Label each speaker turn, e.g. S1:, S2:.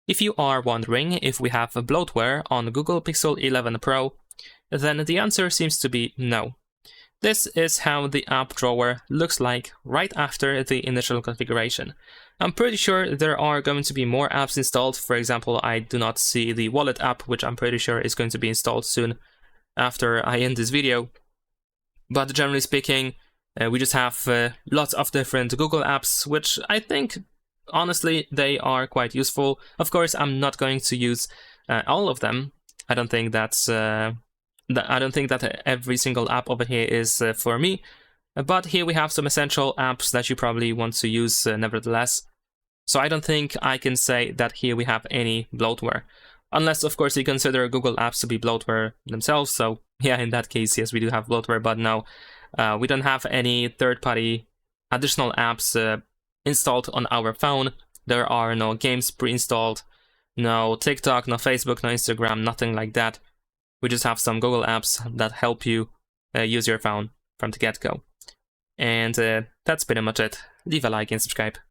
S1: If you are wondering if we have a bloatware on Google Pixel 11 Pro, then the answer seems to be no. This is how the app drawer looks like right after the initial configuration. I'm pretty sure there are going to be more apps installed. For example, I do not see the wallet app, which I'm pretty sure is going to be installed soon after I end this video. But generally speaking, we just have lots of different Google apps, which I think, honestly, they are quite useful. Of course, I'm not going to use all of them. I don't think that's I don't think that every single app over here is for me, but here we have some essential apps that you probably want to use nevertheless. So I don't think I can say that here we have any bloatware, unless of course you consider Google apps to be bloatware themselves. So yeah, in that case, yes, we do have bloatware, but no, we don't have any third-party additional apps installed on our phone. There are no games pre-installed, no TikTok, no Facebook, no Instagram, nothing like that. We just have some Google apps that help you use your phone from the get-go. And that's pretty much it. Leave a like and subscribe.